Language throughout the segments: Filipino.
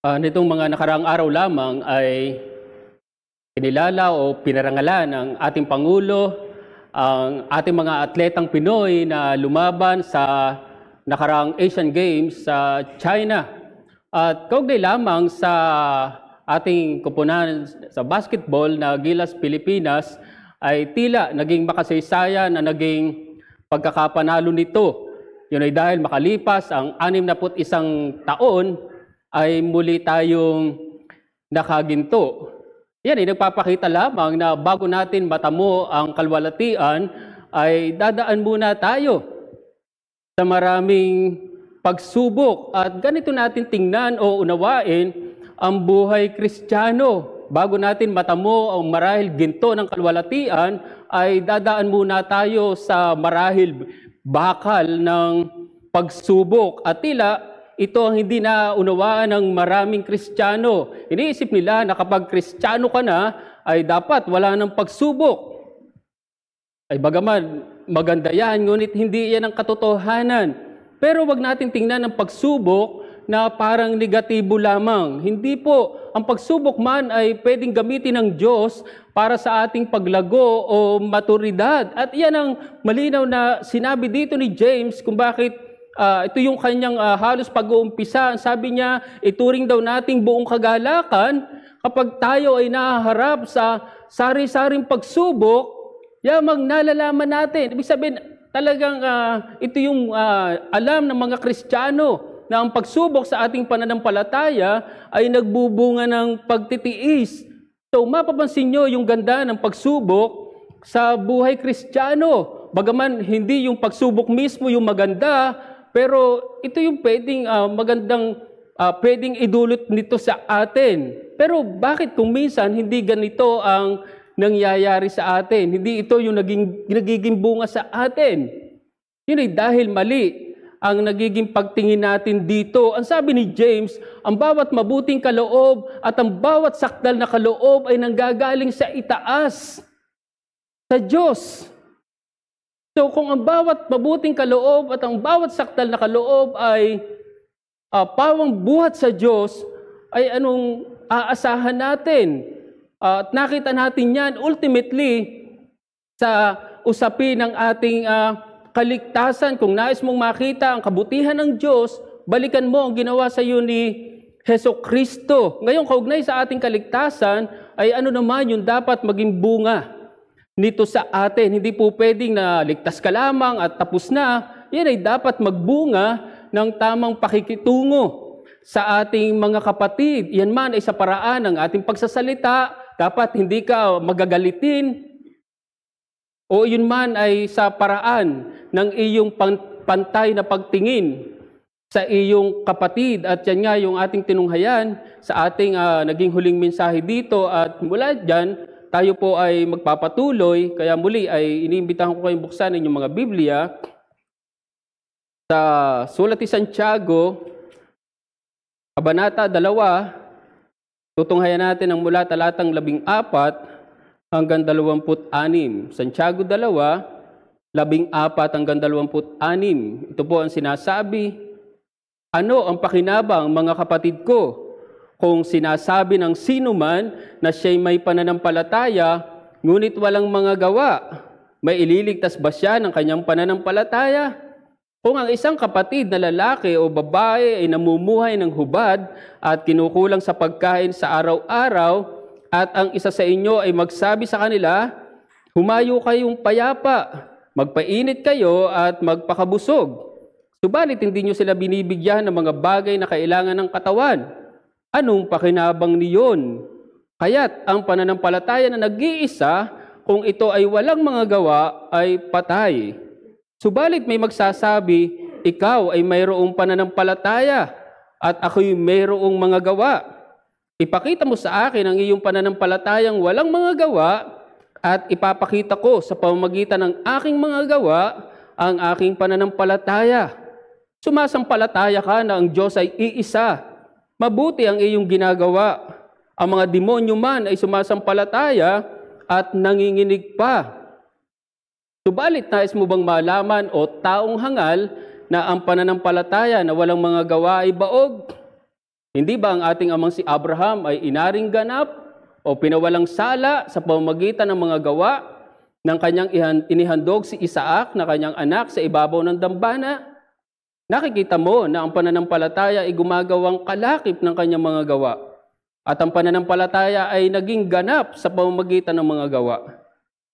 Nitong mga nakaraang araw lamang ay kinilala o pinarangalan ng ating Pangulo ang ating mga atletang Pinoy na lumaban sa nakaraang Asian Games sa China. At kaugnay lamang sa ating koponan sa basketball na Gilas Pilipinas ay tila naging makasaysayan na naging pagkakapanalo nito. Yun ay dahil makalipas ang 61 taon ay muli tayong nakaginto. Yan ay nagpapakita lamang na bago natin matamo ang kalwalatian ay dadaan muna tayo sa maraming pagsubok at ganito natin tingnan o unawain ang buhay Kristiyano. Bago natin matamo ang marahil ginto ng kalwalatian ay dadaan muna tayo sa marahil bakal ng pagsubok at tila ito ang hindi na unawaan ng maraming Kristiyano. Iniisip nila na kapag Kristiyano ka na, ay dapat wala ng pagsubok. Ay bagaman, maganda yan, ngunit hindi yan ang katotohanan. Pero wag natin tingnan ang pagsubok na parang negatibo lamang. Hindi po, ang pagsubok man ay pwedeng gamitin ng Diyos para sa ating paglago o maturidad. At yan ang malinaw na sinabi dito ni James kung bakit ito yung kanyang halos pag-uumpisa. Sabi niya, ituring daw nating buong kagalakan kapag tayo ay nahaharap sa sari-saring pagsubok, yamang nalalaman natin. Ibig sabihin, talagang ito yung alam ng mga Kristiyano na ang pagsubok sa ating pananampalataya ay nagbubunga ng pagtitiis. So mapapansin nyo yung ganda ng pagsubok sa buhay Kristiyano. Bagaman hindi yung pagsubok mismo yung maganda, pero ito yung pwedeng magandang pwedeng idulot nito sa atin. Pero bakit kung minsan hindi ganito ang nangyayari sa atin? Hindi ito yung nagiging bunga sa atin. Yun ay dahil mali ang nagiging pagtingin natin dito. Ang sabi ni James, ang bawat mabuting kaloob at ang bawat sakdal na kaloob ay nanggagaling sa itaas, sa Diyos. So kung ang bawat mabuting kaloob at ang bawat sakdal na kaloob ay pawang buhat sa Diyos, ay anong aasahan natin? At nakita natin yan ultimately sa usapin ng ating kaligtasan. Kung nais mong makita ang kabutihan ng Diyos, balikan mo ang ginawa sa iyo ni Hesukristo. Ngayon, kaugnay sa ating kaligtasan, ay ano naman yung dapat maging bunga nito sa atin. Hindi po pwedeng na ligtas ka lamang at tapos na. Yan ay dapat magbunga ng tamang pakikitungo sa ating mga kapatid. Yan man ay sa paraan ng ating pagsasalita. Dapat hindi ka magagalitin. O yun man ay sa paraan ng iyong pantay na pagtingin sa iyong kapatid. At yan nga yung ating tinunghayan sa ating naging huling mensahe dito. At mula dyan, tayo po ay magpapatuloy, kaya muli ay iniimbitahan ko kayong buksan inyong mga Biblia sa Sulat ni Santiago, Kabanata 2, tutunghayan natin ang mula talatang 14 hanggang 26. Santiago 2, 14 hanggang 26. Ito po ang sinasabi, ano ang pakinabang mga kapatid ko? Kung sinasabi ng sino man na siya'y may pananampalataya, ngunit walang mga gawa, may ililigtas ba siya ng kanyang pananampalataya? Kung ang isang kapatid na lalaki o babae ay namumuhay ng hubad at kinukulang sa pagkain sa araw-araw, at ang isa sa inyo ay magsabi sa kanila, humayo kayong payapa, magpainit kayo at magpakabusog. Subalit hindi nyo sila binibigyan ng mga bagay na kailangan ng katawan. Anong pakinabang niyon? Kaya't ang pananampalataya na nag-iisa, kung ito ay walang mga gawa, ay patay. Subalit may magsasabi, ikaw ay mayroong pananampalataya at ako'y mayroong mga gawa. Ipakita mo sa akin ang iyong pananampalatayang walang mga gawa at ipapakita ko sa pamamagitan ng aking mga gawa ang aking pananampalataya. Sumasampalataya ka na ang Diyos ay iisa. Mabuti ang iyong ginagawa. Ang mga demonyo man ay sumasampalataya at nanginginig pa. Subalit nais mo bang malaman o taong hangal na ang pananampalataya na walang mga gawa ay baog? Hindi ba ang ating amang si Abraham ay inaring ganap o pinawalang sala sa pamamagitan ng mga gawa ng kanyang inihandog si Isaac na kanyang anak sa ibabaw ng dambana? Nakikita mo na ang pananampalataya ay gumagawang kalakip ng kanyang mga gawa. At ang pananampalataya ay naging ganap sa pamamagitan ng mga gawa.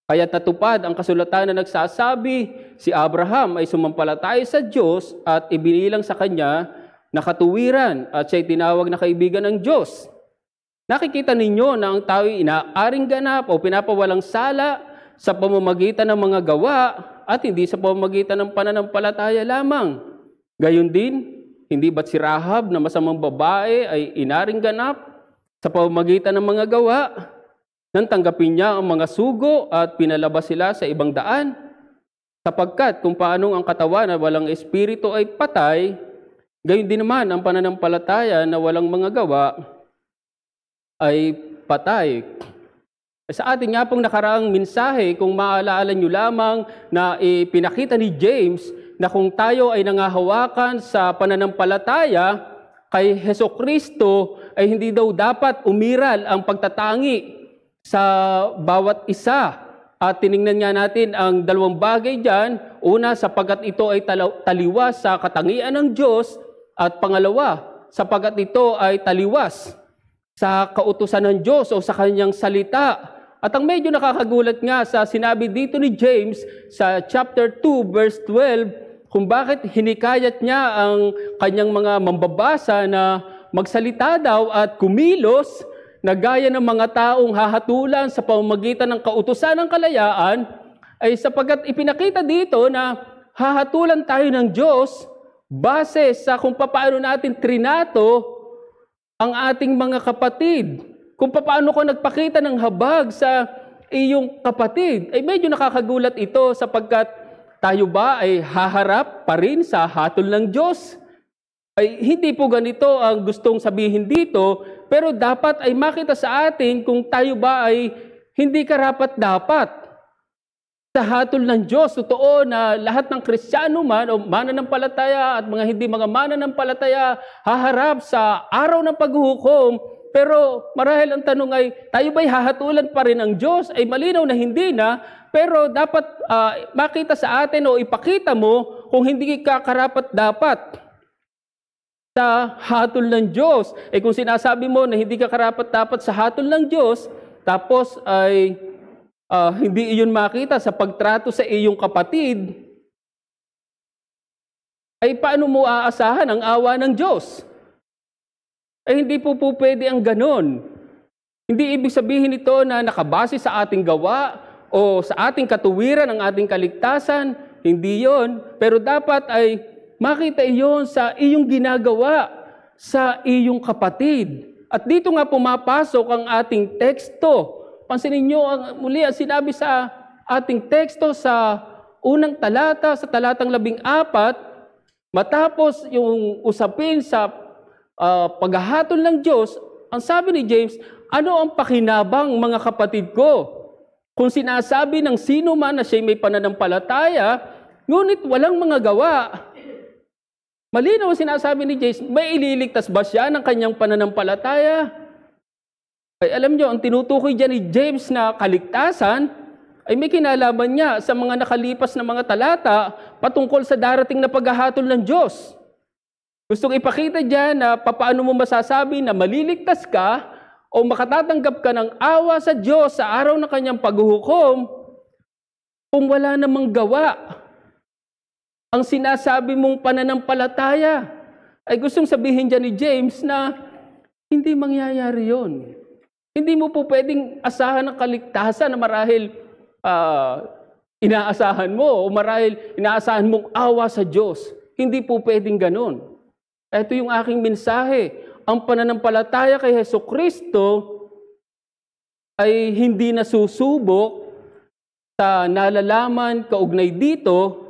Kaya natupad ang kasulatan na nagsasabi, si Abraham ay sumampalataya sa Diyos at ibinilang sa kanya na katuwiran at siya'y tinawag na kaibigan ng Diyos. Nakikita ninyo na ang tao'y inaaring ganap o pinapawalang sala sa pamamagitan ng mga gawa at hindi sa pamamagitan ng pananampalataya lamang. Gayon din, hindi ba't si Rahab na masamang babae ay inaring ganap sa pamamagitan ng mga gawa? Nang tanggapin niya ang mga sugo at pinalabas sila sa ibang daan. Sapagkat kung paanong ang katawan na walang espiritu ay patay, gayon din naman ang pananampalataya na walang mga gawa ay patay. Sa ating nga pong nakaraang mensahe, kung maalaala nyo lamang na ipinakita ni James na kung tayo ay nangahawakan sa pananampalataya kay Hesukristo ay hindi daw dapat umiral ang pagtatangi sa bawat isa. At tiningnan nga natin ang dalawang bagay dyan. Una, sapagkat ito ay taliwas sa katangian ng Diyos. At pangalawa, sapagkat ito ay taliwas sa kautusan ng Diyos o sa kanyang salita. At ang medyo nakakagulat nga sa sinabi dito ni James sa chapter 2 verse 12, kung bakit hinikayat niya ang kanyang mga mambabasa na magsalita daw at kumilos na gaya ng mga taong hahatulan sa pamamagitan ng kautusan ng kalayaan, ay sapagkat ipinakita dito na hahatulan tayo ng Diyos base sa kung paano natin trinato ang ating mga kapatid. Kung paano ko nagpakita ng habag sa iyong kapatid, ay medyo nakakagulat ito sapagkat tayo ba ay haharap pa rin sa hatol ng Diyos? Ay hindi po ganito ang gustong sabihin dito, pero dapat ay makita sa atin kung tayo ba ay hindi karapat-dapat sa hatol ng Diyos. Totoo na lahat ng Kristiyano man o mananampalataya at mga hindi mga mananampalataya haharap sa araw ng paghuhukom, pero marahil ang tanong ay, tayo ba'y hahatulan pa rin ng Diyos? Ay malinaw na hindi na, pero dapat makita sa atin o ipakita mo kung hindi ka karapat-dapat sa hatol ng Diyos. Kung sinasabi mo na hindi ka karapat-dapat sa hatol ng Diyos, tapos ay hindi iyon makita sa pagtrato sa iyong kapatid, ay paano mo aasahan ang awa ng Diyos? Ay hindi po pwede ang ganon. Hindi ibig sabihin ito na nakabase sa ating gawa o sa ating katuwiran ang ating kaligtasan. Hindi yon. Pero dapat ay makita iyon sa iyong ginagawa sa iyong kapatid. At dito nga pumapasok ang ating teksto. Pansinin niyo muli ang sinabi sa ating teksto sa unang talata, sa talatang 14, matapos yung usapin sa paghahatol ng Diyos, ang sabi ni James, ano ang pakinabang mga kapatid ko? Kung sinasabi ng sino man na siya may pananampalataya, ngunit walang mga gawa, malinaw ang sinasabi ni James, may ililigtas ba siya ng kanyang pananampalataya? Ay alam niyo, ang tinutukoy dyan ni James na kaligtasan, ay may kinalaman niya sa mga nakalipas na mga talata patungkol sa darating na paghahatol ng Diyos. Gustong ipakita dyan na paano mo masasabi na maliligtas ka o makatatanggap ka ng awa sa Diyos sa araw ng kanyang paghuhukom kung wala namang gawa. Ang sinasabi mong pananampalataya ay gustong sabihin dyan ni James na hindi mangyayari yon. Hindi mo po pwedeng asahan ng kaligtasan na marahil inaasahan mo o marahil inaasahan mong awa sa Diyos. Hindi po pwedeng ganon. Ito yung aking mensahe. Ang pananampalataya kay Hesukristo ay hindi nasusubok sa nalalaman kaugnay dito,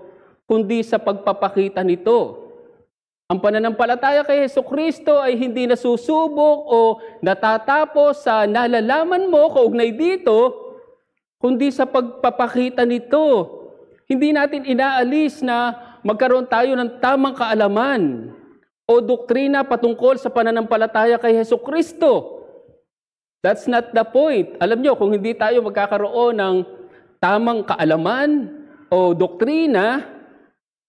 kundi sa pagpapakita nito. Ang pananampalataya kay Hesukristo ay hindi nasusubok o natatapos sa nalalaman mo kaugnay dito, kundi sa pagpapakita nito. Hindi natin inaalis na magkaroon tayo ng tamang kaalaman o doktrina patungkol sa pananampalataya kay Hesukristo. That's not the point. Alam nyo, kung hindi tayo magkakaroon ng tamang kaalaman o doktrina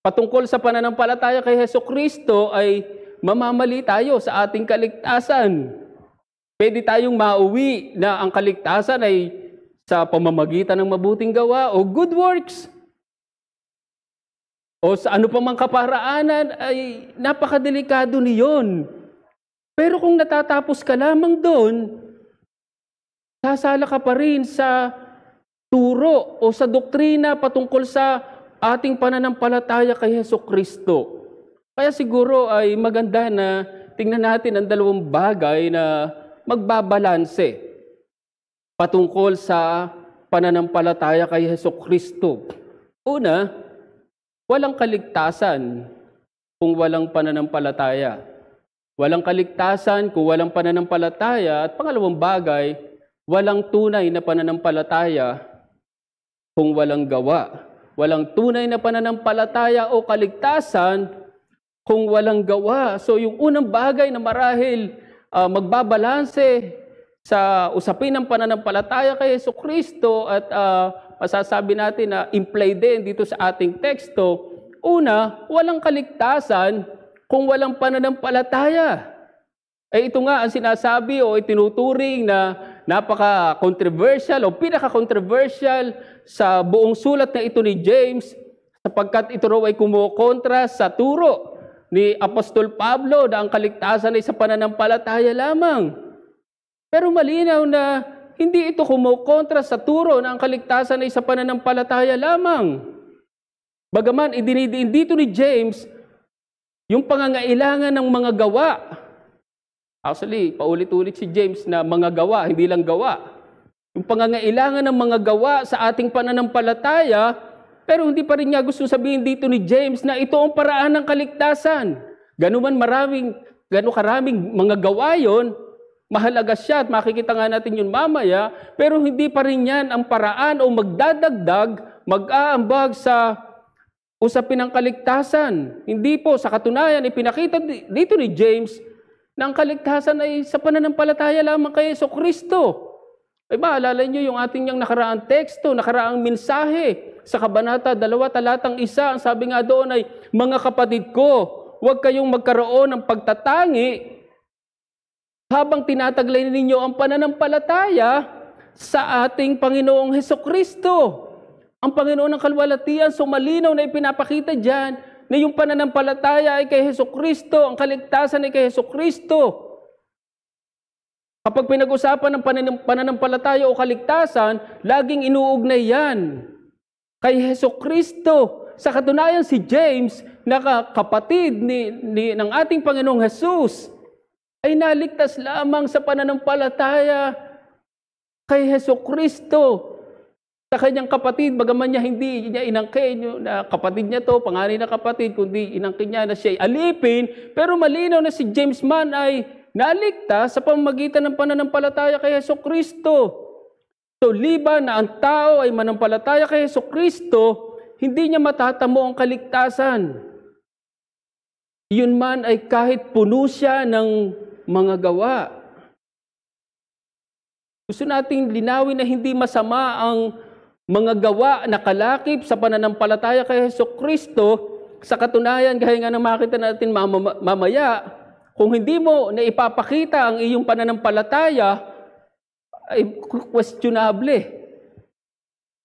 patungkol sa pananampalataya kay Hesukristo, ay mamamali tayo sa ating kaligtasan. Pwede tayong mauwi na ang kaligtasan ay sa pamamagitan ng mabuting gawa o good works. O sa ano pa mang kaparaanan, ay napakadelikado niyon. Pero kung natatapos ka lamang doon, sasala ka pa rin sa turo o sa doktrina patungkol sa ating pananampalataya kay Hesukristo. Kaya siguro ay maganda na tingnan natin ang dalawang bagay na magbabalanse patungkol sa pananampalataya kay Hesukristo. Una, walang kaligtasan kung walang pananampalataya. Walang kaligtasan kung walang pananampalataya. At pangalawang bagay, walang tunay na pananampalataya kung walang gawa. Walang tunay na pananampalataya o kaligtasan kung walang gawa. So yung unang bagay na marahil magbabalanse sa usapin ng pananampalataya kay Hesukristo at masasabi natin na imply din dito sa ating teksto, una, walang kaligtasan kung walang pananampalataya. Ito nga ang sinasabi o itinuturing na napaka-controversial o pinaka-controversial sa buong sulat na ito ni James, sapagkat ito raw ay kumukontra sa turo ni Apostol Pablo na ang kaligtasan ay sa pananampalataya lamang. Pero malinaw na hindi ito kumukontra sa turo na ang kaligtasan ay sa pananampalataya lamang. Bagaman idinidiin dito ni James yung pangangailangan ng mga gawa. Actually, paulit-ulit si James na mga gawa, hindi lang gawa. Yung pangangailangan ng mga gawa sa ating pananampalataya, pero hindi pa rin niya gusto sabihin dito ni James na ito ang paraan ng kaligtasan. Gano'n karaming mga gawa yon, mahalaga siya at makikita nga natin yun mamaya, pero hindi pa rin yan ang paraan o magdadagdag, mag-aambag sa usapin ng kaligtasan. Hindi po, sa katunayan, ipinakita dito ni James na ang kaligtasan ay sa pananampalataya lamang kay Hesukristo. Ay maalala niyo yung ating yung nakaraang teksto, nakaraang mensahe sa Kabanata 2, talatang 1, ang sabi nga doon ay, mga kapatid ko, huwag kayong magkaroon ng pagtatangi habang tinataglay ninyo ang pananampalataya sa ating Panginoong Hesukristo. Ang Panginoon ng kalwalatian, so malinaw na ipinapakita dyan na yung pananampalataya ay kay Hesukristo, ang kaligtasan ay kay Hesukristo. Kapag pinag-usapan ng pananampalataya o kaligtasan, laging inuugnay yan kay Hesukristo. Sa katunayan, si James, na kapatid ng ating Panginoong Jesus, ay naligtas lamang sa pananampalataya kay Hesukristo. Sa kanyang kapatid, bagaman niya hindi niya inangkin na kapatid niya to, panganay na kapatid, kundi inangkin niya na siya ay alipin, pero malinaw na si James man ay naligtas sa pamamagitan ng pananampalataya kay Hesukristo. So, liban na ang tao ay manampalataya kay Hesukristo, hindi niya matatamo ang kaligtasan. Yun man ay kahit puno siya ng mga gawa. Gusto nating linawin na hindi masama ang mga gawa na kalakip sa pananampalataya kay Hesukristo. Sa katunayan, gaya nga na makita natin mamaya, kung hindi mo na ipapakita ang iyong pananampalataya, ay questionable.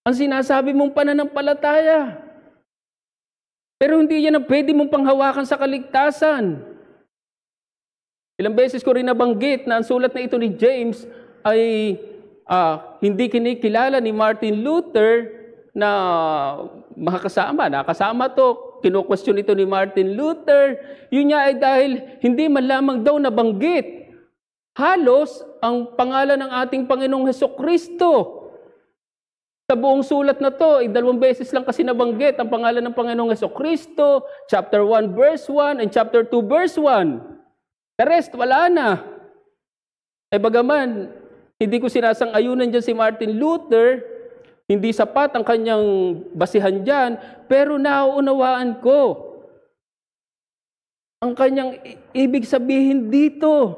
Ang sinasabi mong pananampalataya. Pero hindi yan ang pwede mong panghawakan sa kaligtasan. Ilang beses ko rin nabanggit na ang sulat na ito ni James ay hindi kinikilala ni Martin Luther na makakasama. Nakasama to, kino-question ito ni Martin Luther. Yun niya ay dahil hindi man lamang daw nabanggit halos ang pangalan ng ating Panginoong Hesukristo. Sa buong sulat na to, 2 beses lang kasi nabanggit ang pangalan ng Panginoong Hesukristo, chapter 1 verse 1 and chapter 2 verse 1. The rest, wala na. Bagaman, hindi ko sinasang-ayunan dyan si Martin Luther, hindi sapat ang kanyang basihan dyan, pero nauunawaan ko Ang kanyang ibig sabihin dito,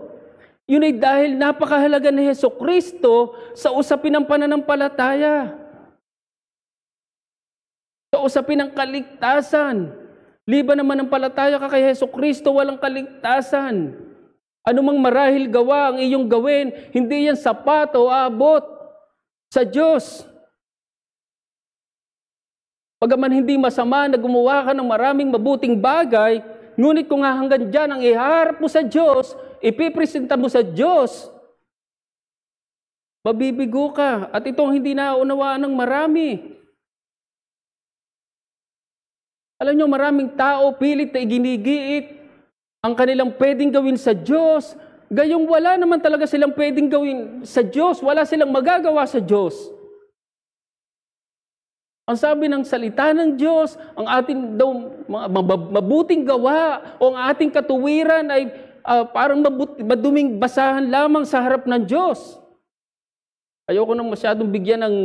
yun ay dahil napakahalaga ni Hesukristo sa usapin ng pananampalataya. Sa usapin ng kaligtasan. Liban naman ng palataya ka kay Hesukristo, walang kaligtasan. Anumang marahil gawa ang iyong gawin, hindi yan sapat o abot sa Diyos. Pagaman hindi masama na gumawa ka ng maraming mabuting bagay, ngunit kung hanggang dyan ang iharap mo sa Diyos, ipipresenta mo sa Diyos, mabibigo ka. At itong hindi naunawaan ng marami. Alam nyo, maraming tao pilit na iginigiit ang kanilang pwedeng gawin sa Diyos. Gayong wala naman talaga silang pwedeng gawin sa Diyos. Wala silang magagawa sa Diyos. Ang sabi ng salita ng Diyos, ang ating daw mabuting gawa o ang ating katuwiran ay parang maduming basahan lamang sa harap ng Diyos. Ayoko nang masyadong bigyan ng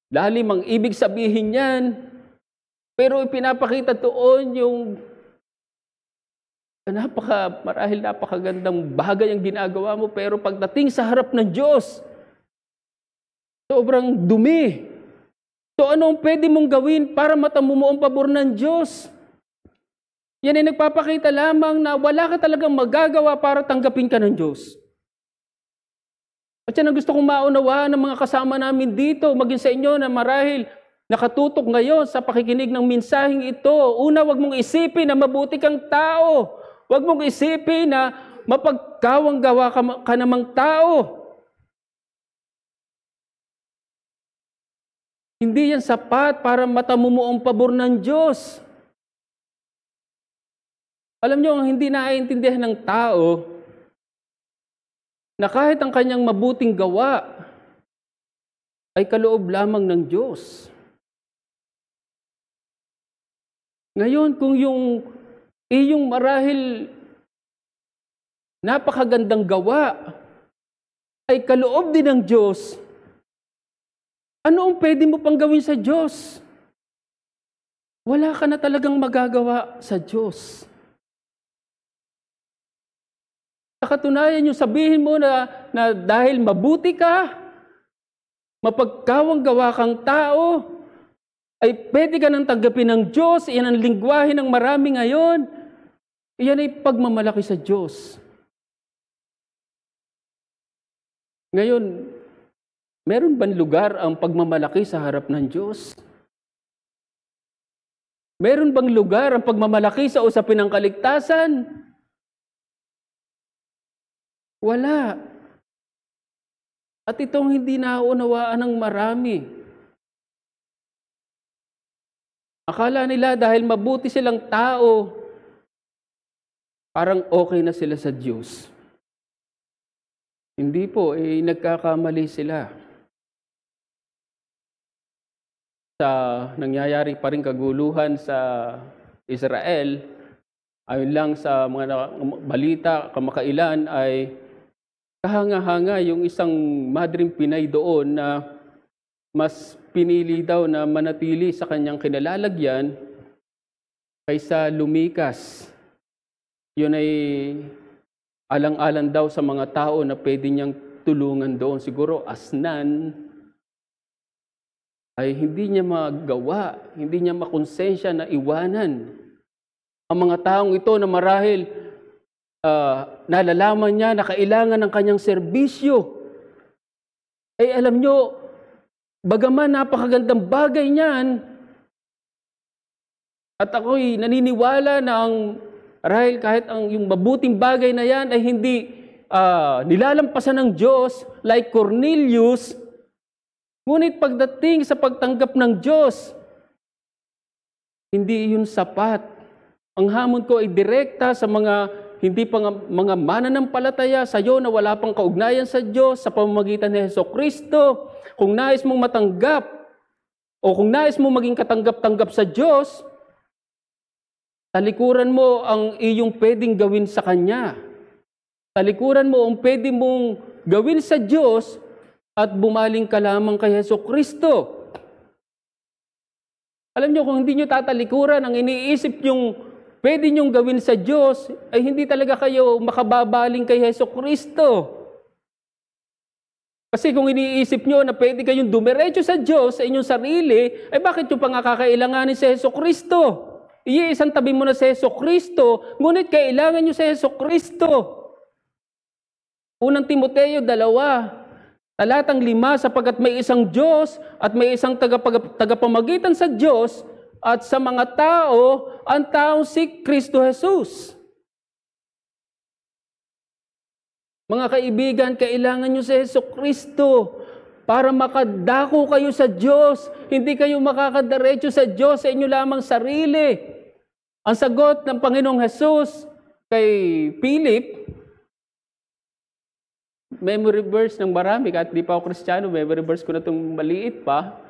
lalim ang ibig sabihin niyan. Pero ipinapakita doon yung marahil napakagandang bagay ang ginagawa mo, pero pagdating sa harap ng Diyos, sobrang dumi. So ano ang pwede mong gawin para matamu mo ang pabor ng Diyos? Yan ay nagpapakita lamang na wala ka talagang magagawa para tanggapin ka ng Diyos. At yan ang gusto kong maunawaan ng mga kasama namin dito, maging sa inyo na marahil nakatutok ngayon sa pakikinig ng mensaheng ito. Una, wag mong isipin na mabuti kang tao. Wag mong isipin na mapagkawang gawa ka namang tao. Hindi yan sapat para matamu mo ang pabor ng Diyos. Alam nyo, ang hindi naiintindihan ng tao na kahit ang kanyang mabuting gawa ay kaloob lamang ng Diyos. Ngayon, kung yung iyong marahil napakagandang gawa ay kaloob din ng Diyos, ano ang pwede mo pang gawin sa Diyos? Wala ka na talagang magagawa sa Diyos. Sa katunayan, yung sabihin mo na dahil mabuti ka, mapagkawang gawa kang tao, ay pwede ka nang tanggapin ng Diyos. Iyan ang lingwahe ng marami ngayon. Iyan ay pagmamalaki sa Diyos. Ngayon, meron bang lugar ang pagmamalaki sa harap ng Diyos? Meron bang lugar ang pagmamalaki sa usapin ng kaligtasan? Wala. At itong hindi nauunawaan ng marami. Akala nila dahil mabuti silang tao, parang okay na sila sa Diyos. Hindi po, nagkakamali sila. Sa nangyayari pa rin kaguluhan sa Israel, ayon lang sa mga balita kamakailan ay kahanga-hanga yung isang madring Pinay doon na mas pinili daw na manatili sa kanyang kinalalagyan kaysa lumikas. Yun ay alang-alang daw sa mga tao na pwede niyang tulungan doon. Siguro asnan ay hindi niya magawa, hindi niya makonsensya na iwanan ang mga taong ito na marahil nalalaman niya na kailangan ng kanyang serbisyo. Eh alam nyo, bagaman napakagandang bagay niyan, at ako'y naniniwala na marahil kahit yung mabuting bagay na yan ay hindi nilalampasan ng Diyos like Cornelius, ngunit pagdating sa pagtanggap ng Diyos, hindi yun sapat. Ang hamon ko ay direkta sa mga mananampalataya sa iyo na wala pang kaugnayan sa Diyos sa pamamagitan ni Hesukristo. Kung nais mong matanggap o kung nais mong maging katanggap-tanggap sa Diyos, talikuran mo ang iyong pwedeng gawin sa Kanya. Talikuran mo ang pwede mong gawin sa Diyos at bumaling ka lamang kay Hesukristo. Alam nyo, kung hindi nyo tatalikuran ang iniisip yung pwede niyong gawin sa Diyos, ay hindi talaga kayo makababaling kay Hesukristo. Kasi kung iniisip nyo na pwede kayong dumiretso sa Diyos, sa inyong sarili, ay bakit nyo pa nga kakailanganin si Hesukristo? Iisang tabi mo na si Hesukristo, ngunit kailangan nyo si Hesukristo. Unang Timoteo 2, talatang 5, sapagkat may isang Diyos at may isang tagapamagitan sa Diyos at sa mga tao, ang taong si Kristo Jesus. Mga kaibigan, kailangan nyo si Hesukristo para makadako kayo sa Diyos. Hindi kayo makakadiretso sa Diyos sa inyo lamang sarili. Ang sagot ng Panginoong Jesus kay Philip, memory verse ng marami, kahit di pa ako Kristiyano, memory verse ko na itong maliit pa.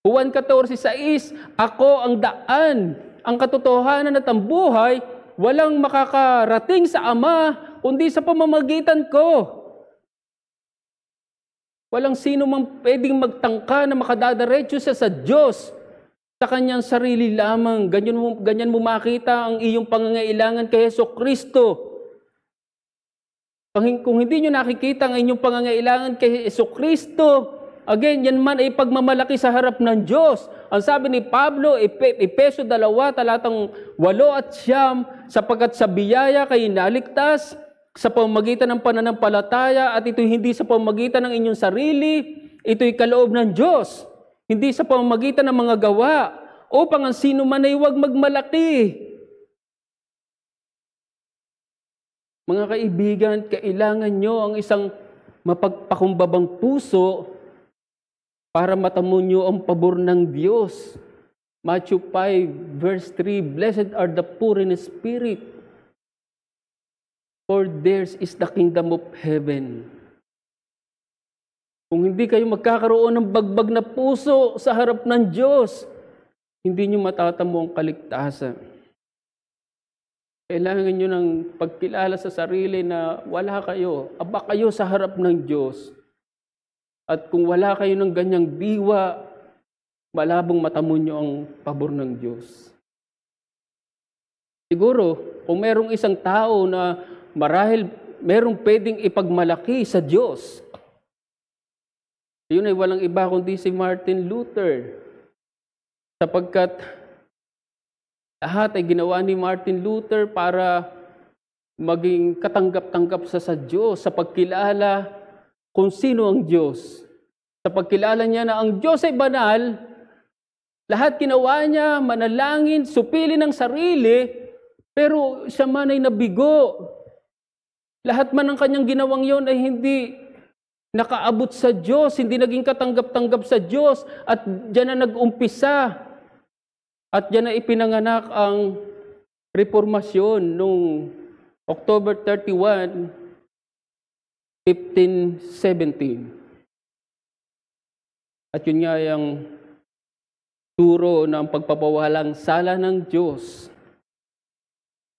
Juan 14:6, ako ang daan, ang katotohanan at ang buhay, walang makakarating sa Ama, kundi sa pamamagitan ko. Walang sino mang pwedeng magtangka na makadadaretso siya sa Diyos sa kanyang sarili lamang. Ganyan mo makita ang iyong pangangailangan kay Hesukristo. Kung hindi nyo nakikita ang inyong pangangailangan kay Hesukristo, again, yan man ay pagmamalaki sa harap ng Diyos. Ang sabi ni Pablo, Efeso 2, talatang 8 at 9, sapagkat sa biyaya kayo naligtas, sa pamamagitan ng pananampalataya, at ito'y hindi sa pamamagitan ng inyong sarili, ito'y kaloob ng Diyos, hindi sa pamamagitan ng mga gawa, upang ang sino man ay huwag magmalaki. Mga kaibigan, kailangan nyo ang isang mapagpakumbabang puso para matamo nyo ang pabor ng Diyos. Matthew 5, verse 3, blessed are the poor in spirit, for theirs is the kingdom of heaven. Kung hindi kayo magkakaroon ng bagbag na puso sa harap ng Diyos, hindi nyo matatamo ang kaligtasan. Kailangan nyo ng pagkilala sa sarili na wala kayo, aba kayo sa harap ng Diyos. At kung wala kayo ng ganyang diwa, malabong matamo nyo ang pabor ng Diyos. Siguro, kung merong isang tao na marahil merong pwedeng ipagmalaki sa Diyos, yun ay walang iba kundi si Martin Luther. Sapagkat lahat ay ginawa ni Martin Luther para maging katanggap-tanggap sa Diyos, sa pagkilala kung sino ang Diyos. Sa pagkilala niya na ang Diyos ay banal, lahat ginawa niya, manalangin, supili ng sarili, pero siya man ay nabigo. Lahat man ng kanyang ginawang yon ay hindi nakaabot sa Diyos, hindi naging katanggap-tanggap sa Diyos, at diyan na nag-umpisa. At diyan na ipinanganak ang reformasyon noong October 31, 1517. At yun nga yung turo ng pagpapawalang sala ng Diyos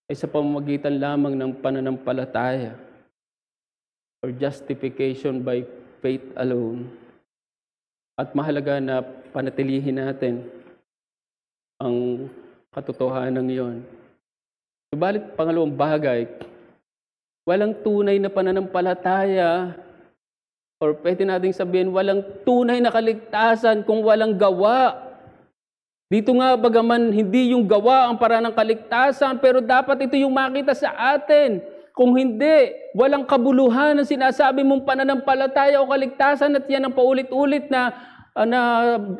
ay sa pamamagitan lamang ng pananampalataya, or justification by faith alone. At mahalaga na panatilihin natin ang katotohanan yon. Subalit, pangalawang bagay, walang tunay na pananampalataya, or pwede nating sabihin, walang tunay na kaligtasan kung walang gawa. Dito nga, bagaman hindi yung gawa ang paraan ng kaligtasan, pero dapat ito yung makita sa atin. Kung hindi, walang kabuluhan ang sinasabi mong pananampalataya o kaligtasan, at yan ang paulit-ulit na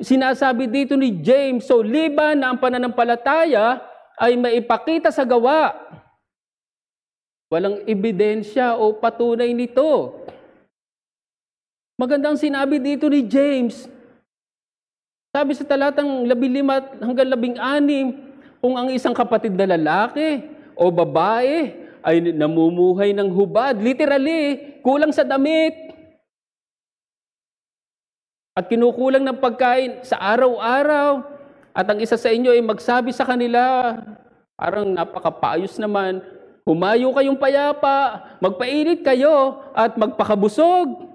sinasabi dito ni James. So, liban na ang pananampalataya ay maipakita sa gawa, walang ebidensya o patunay nito. Magandang sinabi dito ni James. Sabi sa talatang 15 hanggang 16, kung ang isang kapatid na lalaki o babae ay namumuhay ng hubad, literally, kulang sa damit, at kinukulang ng pagkain sa araw-araw, at ang isa sa inyo ay magsabi sa kanila, parang napakapayos naman, humayo kayong payapa, magpainit kayo, at magpakabusog.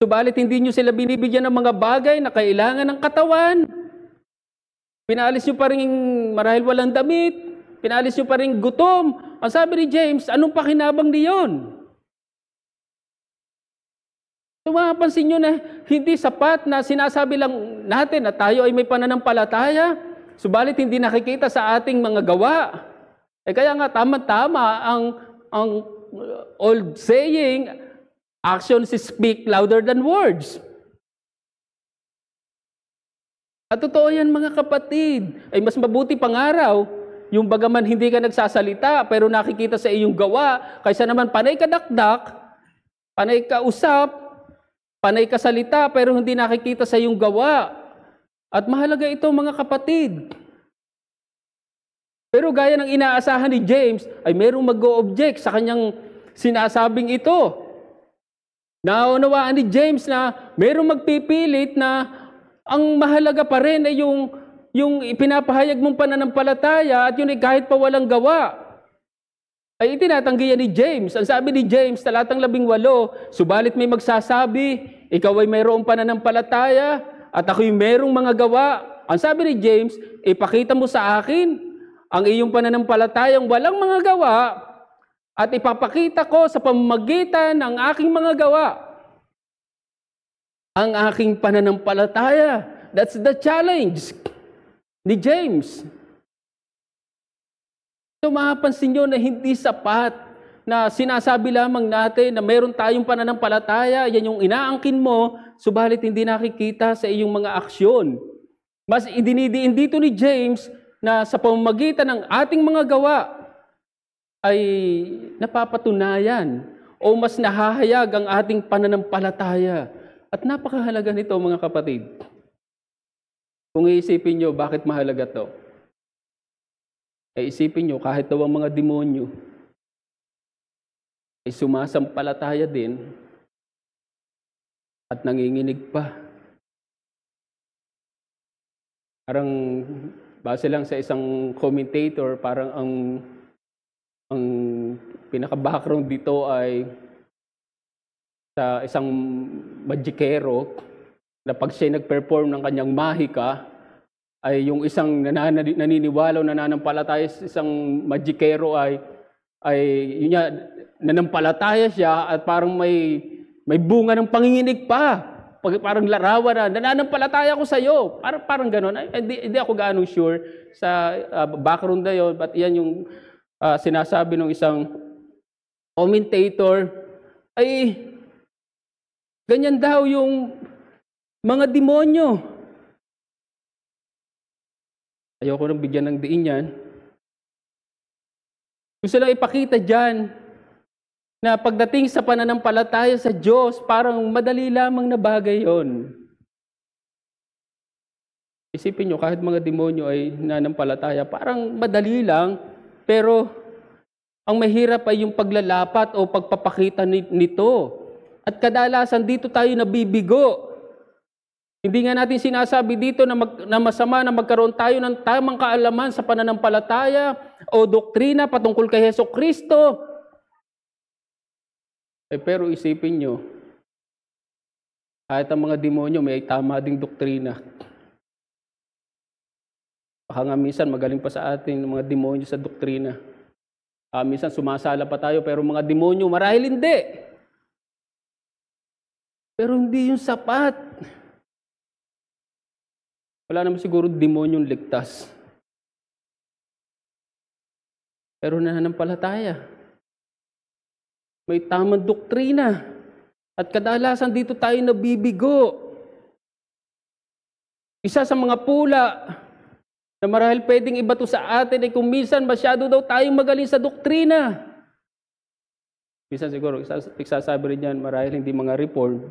Subalit hindi nyo sila binibigyan ng mga bagay na kailangan ng katawan. Pinalis nyo pa rin marahil walang damit, Pinalis nyo pa rin gutom. Ang sabi ni James, anong pakinabang niyon? So mapapansin nyo na hindi sapat na sinasabi lang natin na tayo ay may pananampalataya, subalit hindi nakikita sa ating mga gawa. Kaya nga tama-tama ang old saying, actions speak louder than words. At totoo yan mga kapatid. Ay mas mabuti pangaraw, yung bagaman hindi ka nagsasalita, pero nakikita sa iyong gawa, kaysa naman panay ka dakdak, panay ka usap, panay ka salita, pero hindi nakikita sa iyong gawa. At mahalaga ito mga kapatid. Pero gaya ng inaasahan ni James, ay merong mag-o-object sa kanyang sinasabing ito. Naunawaan ni James na merong magpipilit na ang mahalaga pa rin ay yung ipinapahayag mong pananampalataya at yun ay kahit pa walang gawa. Ay itinatanggihan ni James. Ang sabi ni James, talatang 18, subalit may magsasabi, ikaw ay mayroong pananampalataya at ako'y mayroong mga gawa. Ang sabi ni James, ipakita mo sa akin ang iyong pananampalatayang walang mga gawa at ipapakita ko sa pamamagitan ng aking mga gawa ang aking pananampalataya. That's the challenge ni James. So mapapansin nyo na hindi sapat na sinasabi lamang natin na meron tayong pananampalataya, yan yung inaangkin mo, subalit hindi nakikita sa iyong mga aksyon. Mas idinidiin dito ni James na sa pamamagitan ng ating mga gawa ay napapatunayan o mas nahahayag ang ating pananampalataya. At napakahalaga nito mga kapatid. Kung iisipin nyo bakit mahalaga to, ay isipin nyo kahit daw ang mga demonyo ay sumasampalataya din at nanginginig pa. Parang base lang sa isang commentator, parang ang pinaka-background dito ay sa isang magikero na pag siya nag-perform ng kanyang mahika, ay yung isang naniniwala o nananampalataya sa isang magikero ay yun nga, nanampalataya siya at parang may bunga ng panginginig pa. Parang larawan na, nananampalataya ko sa iyo. Parang gano'n. Hindi ako gaano sure sa background na yun, but yan yung sinasabi ng isang commentator, ay ganyan daw yung mga demonyo. Ayoko nang bigyan ng diin yan. Gusto lang ipakita dyan na pagdating sa pananampalataya sa Diyos, parang madali lamang na bagay yon. Isipin nyo, kahit mga demonyo ay nananampalataya, parang madali lang, pero ang mahirap ay yung paglalapat o pagpapakita nito. At kadalasan dito tayo nabibigo. Hindi nga natin sinasabi dito na masama na magkaroon tayo ng tamang kaalaman sa pananampalataya o doktrina patungkol kay Hesukristo. Pero isipin nyo, kahit ang mga demonyo may tama ding doktrina. Baka nga minsan magaling pa sa atin ng mga demonyo sa doktrina. Minsan sumasala pa tayo pero mga demonyo marahil hindi. Pero hindi yung sapat. Wala naman siguro demonyong ligtas. Pero nananampalataya. May tamang doktrina. At kadalasan dito tayo nabibigo. Isa sa mga pula na marahil pwedeng ibato sa atin ay kung minsan masyado daw tayong magaling sa doktrina. Minsan siguro, iksasabi rin yan, marahil hindi mga reform.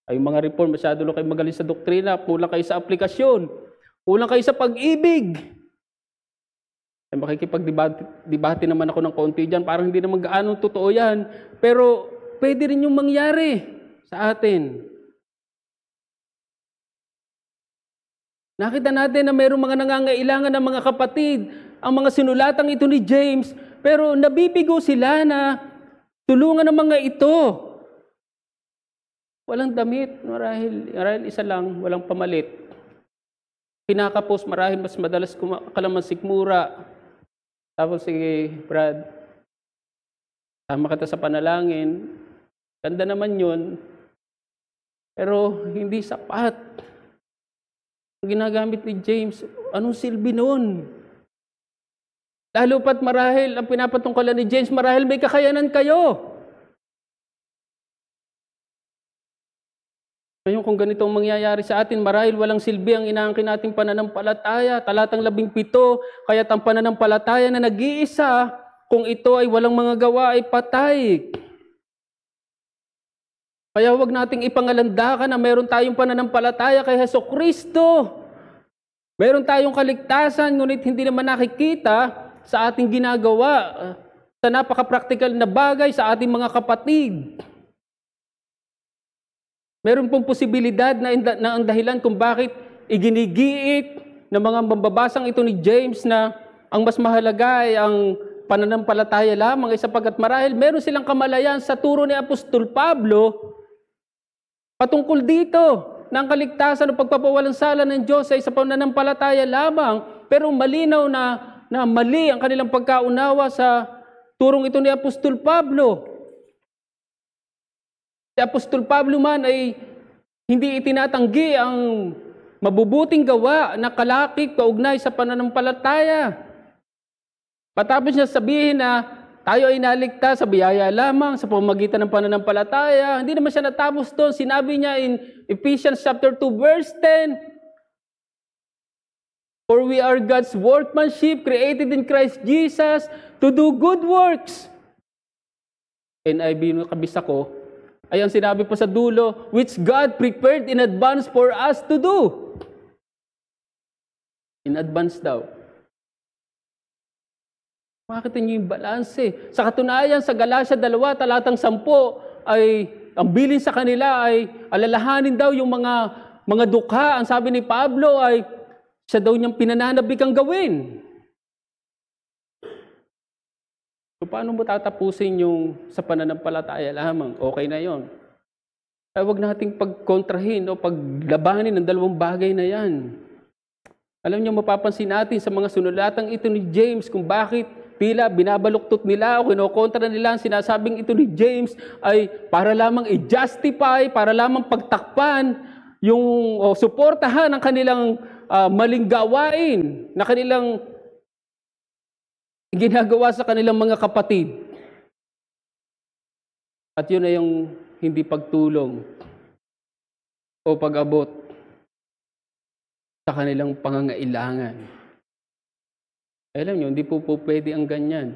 Ay mga reform, masyado lang kayo magaling sa doktrina, kulang kayo sa aplikasyon, kulang kayo sa pag-ibig. Ay makikipag-debate naman ako ng kaunti dyan, parang hindi naman gaano totoo yan. Pero pwede rin yung mangyari sa atin. Nakita natin na mayroong mga nangangailangan ng mga kapatid, ang mga sinulatang ito ni James, pero nabibigo sila na tulungan ng mga ito. Walang damit, marahil isa lang, walang pamalit. Pinakapos, marahil mas madalas kalamansik mura. Tapos, sige, Brad, tama kita sa panalangin. Ganda naman yun. Pero hindi sapat. Ang ginagamit ni James, anong silbi nun? Lalo pat marahil, ang pinapatungkalan ni James, marahil may kakayanan kayo. Ngayon kung ganito ang mangyayari sa atin, marahil walang silbi ang inaangkin nating pananampalataya. Talatang 17, kaya't ang pananampalataya na nag-iisa, kung ito ay walang mga gawa ay patay. Kaya huwag nating ipangalandakan na meron tayong pananampalataya kay Hesukristo. Meron tayong kaligtasan, ngunit hindi naman nakikita sa ating ginagawa, sa napaka-practical na bagay sa ating mga kapatid. Meron pong posibilidad na ang dahilan kung bakit iginigiit ng mga mambabasang ito ni James na ang mas mahalaga ay ang pananampalataya lamang ay sapagkat marahil meron silang kamalayan sa turo ni Apostol Pablo patungkol dito na ang kaligtasan o pagpapawalang sala ng Diyos ay sa pananampalataya lamang, pero malinaw na mali ang kanilang pagkaunawa sa turong ito ni Apostol Pablo. Si Apostol Pablo man ay hindi itinatanggi ang mabubuting gawa na kalakip kaugnay sa pananampalataya. Matapos niya sabihin na tayo ay naligtas sa biyaya lamang sa pamamagitan ng pananampalataya, hindi naman siya natapos doon. Sinabi niya in Ephesians chapter 2 verse 10, for we are God's workmanship, created in Christ Jesus to do good works. NIV kabisa ko, ay ang sinabi pa sa dulo, which God prepared in advance for us to do. In advance daw. Makita niyo yung balanse. Sa katunayan, sa Galatia 2, talatang 10, ay ang bilin sa kanila ay alalahanin daw yung mga dukha. Ang sabi ni Pablo ay siya daw niyang pinananabik ang gawin. So paano mo tatapusin yung sa pananampalataya lamang? Okay na yon. Ay huwag nating pagkontrahin o paglabanin ng dalawang bagay na yan. Alam niyo, mapapansin natin sa mga sunulatang ito ni James kung bakit tila binabaluktot nila o kinokontra nila ang sinasabing ito ni James ay para lamang i-justify, para lamang pagtakpan yung suportahan ang kanilang maling gawain na kanilang ginagawa sa kanilang mga kapatid. At yun ay yung hindi pagtulong o pag-abot sa kanilang pangangailangan. Alam nyo, hindi po pwede ang ganyan.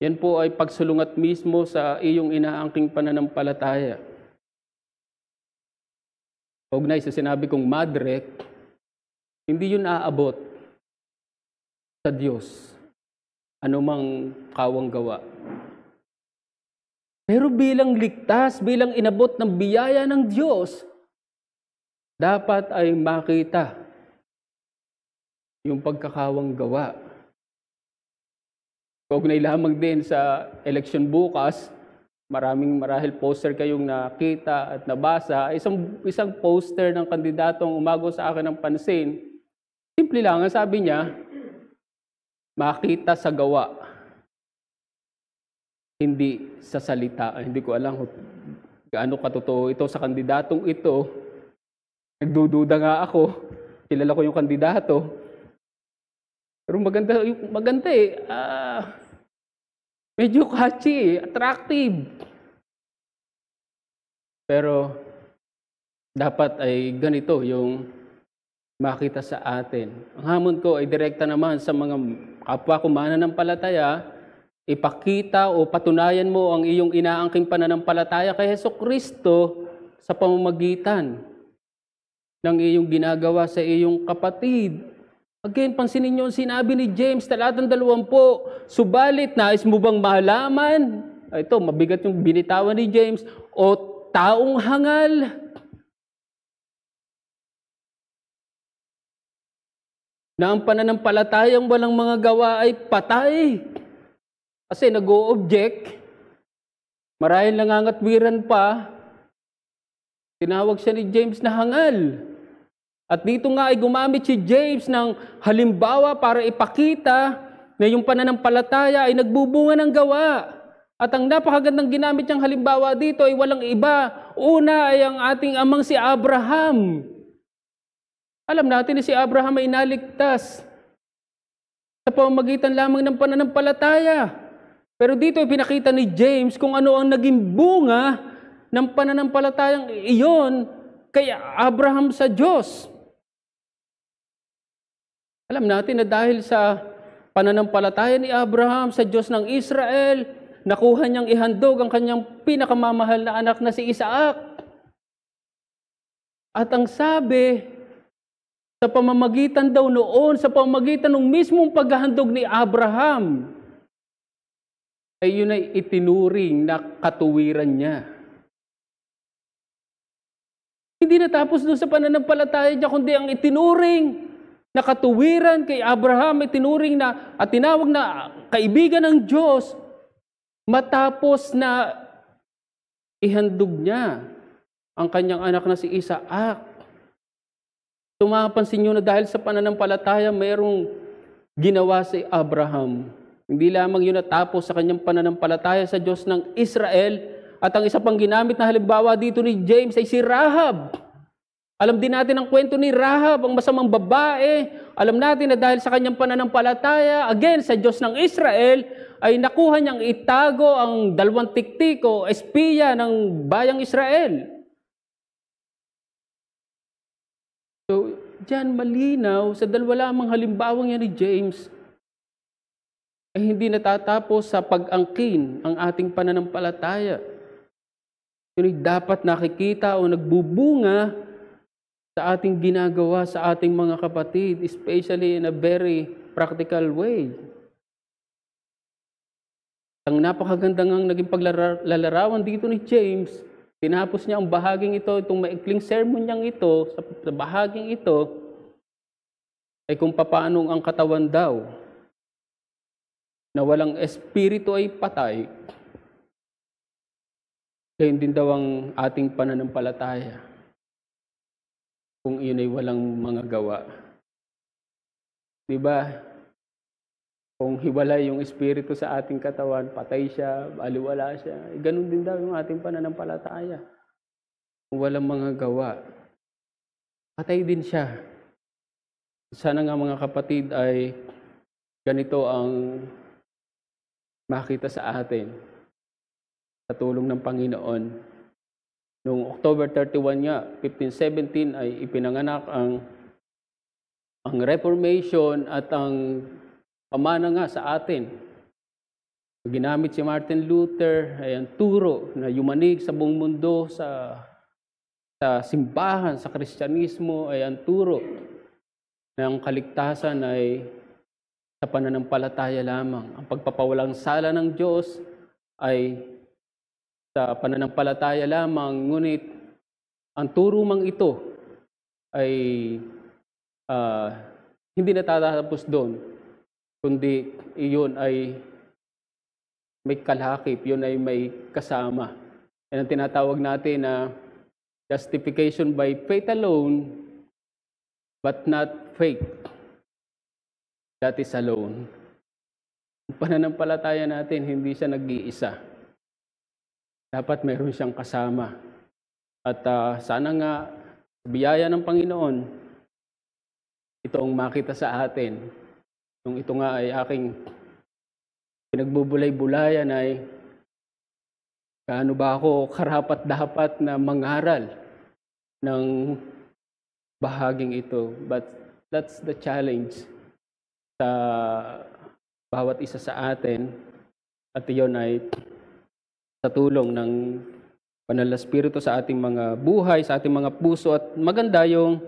Yan po ay pagsulungat mismo sa iyong inaangking pananampalataya. Ugnay sa sinabi kong madre, hindi yun aabot sa Diyos, anumang kawang gawa. Pero bilang ligtas, bilang inabot ng biyaya ng Diyos, dapat ay makita yung pagkakawang gawa. Ugnay lamang din sa election bukas, marahil poster kayong nakita at nabasa. Isang poster ng kandidatong umago sa akin ng pansin. Simple lang, ang sabi niya, makita sa gawa, hindi sa salita. Hindi ko alam kung gaano katotoo ito sa kandidatong ito. Nagdududa nga ako. Kilala ko yung kandidato. Pero maganda eh. Medyo catchy, attractive. Pero dapat ay ganito yung makita sa atin. Ang hamon ko ay direkta naman sa mga kapwa ko mananampalataya, ipakita o patunayan mo ang iyong inaangking pananampalataya kay Hesukristo sa pamamagitan ng iyong ginagawa sa iyong kapatid. Again, pansinin niyo ang sinabi ni James, talatang 20, subalit nais mo bang malaman? Ito, mabigat yung binitawan ni James, o taong hangal. Na ang pananampalatayang walang mga gawa ay patay. Kasi nag-o-object, marahil nangangatwiran pa, tinawag siya ni James na hangal. At dito nga ay gumamit si James ng halimbawa para ipakita na yung pananampalataya ay nagbubunga ng gawa. At ang napakagandang ginamit niyang halimbawa dito ay walang iba. Una ay ang ating amang si Abraham. Alam natin na si Abraham ay naligtas sa pamamagitan lamang ng pananampalataya. Pero dito ay pinakita ni James kung ano ang naging bunga ng pananampalatayang iyon kay Abraham sa Diyos. Alam natin na dahil sa pananampalataya ni Abraham sa Diyos ng Israel, nakuha niyang ihandog ang kanyang pinakamamahal na anak na si Isaac. At ang sabi, sa pamamagitan daw noon, sa pamamagitan ng mismong paghahandog ni Abraham, ay yun ay itinuring na katuwiran niya. Hindi natapos doon sa pananampalataya niya, kundi ang itinuring na katuwiran kay Abraham, itinuring na at tinawag na kaibigan ng Diyos, matapos na ihandog niya ang kanyang anak na si Isaac. Tumapansin niyo na dahil sa pananampalataya, mayroong ginawa si Abraham. Hindi lamang yun natapos sa kanyang pananampalataya sa Diyos ng Israel, at ang isa pang ginamit na halimbawa dito ni James ay si Rahab. Alam din natin ang kwento ni Rahab, ang masamang babae. Alam natin na dahil sa kanyang pananampalataya, again, sa Diyos ng Israel, ay nakuha niyang itago ang 2 tiktik o espiya ng bayang Israel. So, diyan malinaw, sa dalawa lamang halimbawang yan ni James, ay hindi natatapos sa pag-angkin ang ating pananampalataya. Yun ay dapat nakikita o nagbubunga sa ating ginagawa sa ating mga kapatid, especially in a very practical way. Ang napakagandang ang naging paglalarawan dito ni James, tinapos niya ang bahaging ito, itong maikling sermon niyang ito, sa bahaging ito, ay kung papaanong ang katawan daw, na walang espiritu ay patay, gayon din daw ang ating pananampalataya, kung iyon ay walang mga gawa. Diba? Kung hiwalay yung espiritu sa ating katawan, patay siya, baliwala siya. Ganun din daw yung ating pananampalataya. Kung walang mga gawa, patay din siya. Sana nga mga kapatid ay ganito ang makita sa atin sa tulong ng Panginoon. Noong October 31 nga, 1517 ay ipinanganak ang Reformation at ang pamana nga sa atin. Ginamit si Martin Luther ay ang turo na yumanig sa buong mundo sa simbahan, sa Kristyanismo ay ang turo na ang kaligtasan ay sa pananampalataya lamang. Ang pagpapawalang sala ng Diyos ay sa pananampalataya lamang, ngunit ang turo mang ito ay hindi natatapos doon, kundi iyon ay may kalakip, yun ay may kasama. Yan ang tinatawag natin na justification by faith alone, but not faith. That is alone. Ang pananampalataya natin, hindi siya nag-iisa. Dapat mayroon siyang kasama. At sana nga, biyaya ng Panginoon, ito ang makita sa atin. Nung ito nga ay aking pinagbubulay-bulayan ay kaano ba ako karapat-dapat na mangaral ng bahaging ito. But that's the challenge sa bawat isa sa atin. At iyon ay sa tulong ng Banal na Espiritu sa ating mga buhay, sa ating mga puso. At maganda yung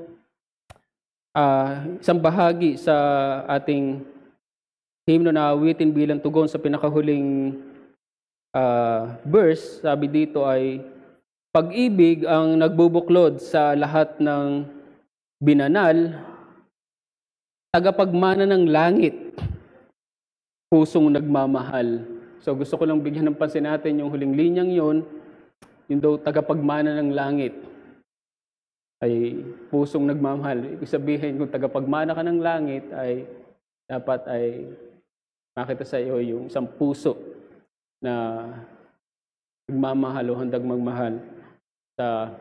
isang bahagi sa ating hymno na awitin bilang tugon sa pinakahuling verse. Sabi dito ay, pag-ibig ang nagbubuklod sa lahat ng binanal, tagapagmana ng langit, pusong nagmamahal. So gusto ko lang bigyan ng pansin natin yung huling linyang yon, yung daw tagapagmana ng langit. ay pusong nagmamahal. Ibig sabihin, kung tagapagmana ka ng langit, ay dapat ay makita sa iyo yung isang puso na nagmamahal o handang magmahal sa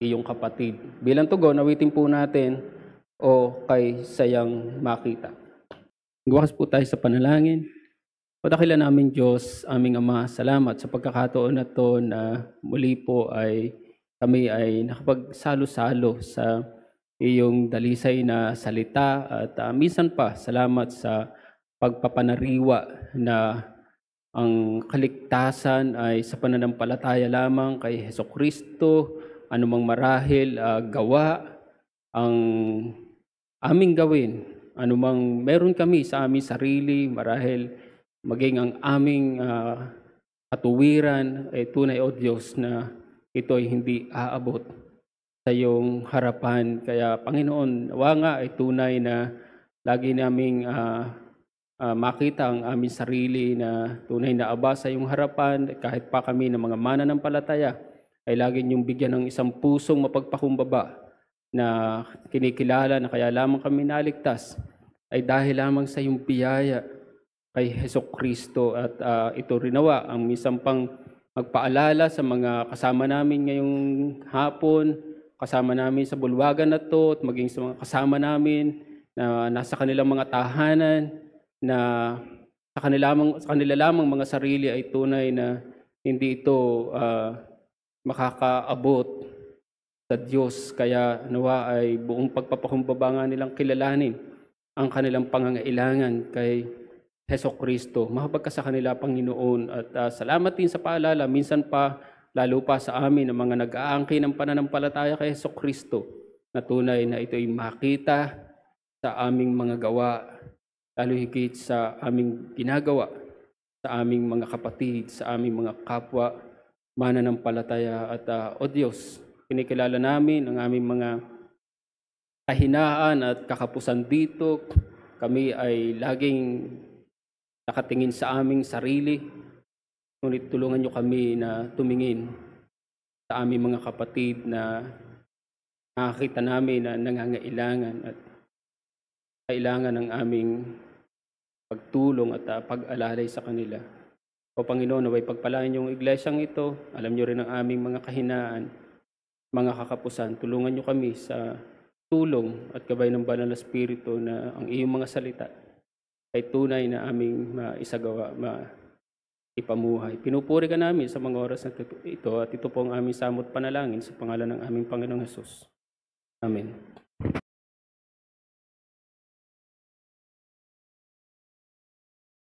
iyong kapatid. Bilang tugon, awitin po natin, o kay sayang makita. Magwakas po tayo sa panalangin. Padakilan namin Diyos, aming Ama, salamat sa pagkakataon na to na muli po ay kami ay nakapagsalo-salo sa iyong dalisay na salita at minsan pa salamat sa pagpapanariwa na ang kaligtasan ay sa pananampalataya lamang kay Hesukristo, anumang marahil gawa ang aming gawin, anumang meron kami sa aming sarili, marahil maging ang aming katuwiran ay tunay o Diyos na ito ay hindi aabot sa iyong harapan. Kaya Panginoon, nawa nga ay tunay na lagi naming makita ang aming sarili na tunay na aba sa iyong harapan, kahit pa kami ng mga mananampalataya, ay lagi niyong bigyan ng isang pusong mapagpakumbaba na kinikilala na kaya lamang kami naligtas ay dahil lamang sa iyong biyaya kay Hesukristo. At ito rin nawa ang isang pang magpaalala sa mga kasama namin ngayong hapon, kasama namin sa bulwagan na to, at maging sa mga kasama namin na nasa kanilang mga tahanan, na sa kanila lamang mga sarili ay tunay na hindi ito makakaabot sa Diyos. Kaya nawa ay buong pagpapakumbaba nga nilang kilalanin ang kanilang pangangailangan kay Hesukristo. Mahabag ka sa kanila, Panginoon, at salamat din sa paalala, minsan pa, lalo pa sa amin, ang mga nag-aangkin ng pananampalataya kay Hesukristo, na tunay na ito'y makita sa aming mga gawa, lalo higit sa aming ginagawa, sa aming mga kapatid, sa aming mga kapwa, mananampalataya. At o Diyos, kinikilala namin ang aming mga kahinaan at kakapusan dito. Kami ay laging nakatingin sa aming sarili, ngunit tulungan niyo kami na tumingin sa aming mga kapatid na nakakita namin na nangangailangan at kailangan ng aming pagtulong at pag-alalay sa kanila. O Panginoon, naway pagpalain yung iglesyang ito. Alam niyo rin ang aming mga kahinaan, mga kakapusan. Tulungan niyo kami sa tulong at gabay ng Banal na Espiritu na ang iyong mga salita ay tunay na aming maisagawa, maipamuhay. Pinupuri ka namin sa mga oras na ito, at ito po ang aming samot panalangin sa pangalan ng aming Panginoong Hesus. Amen.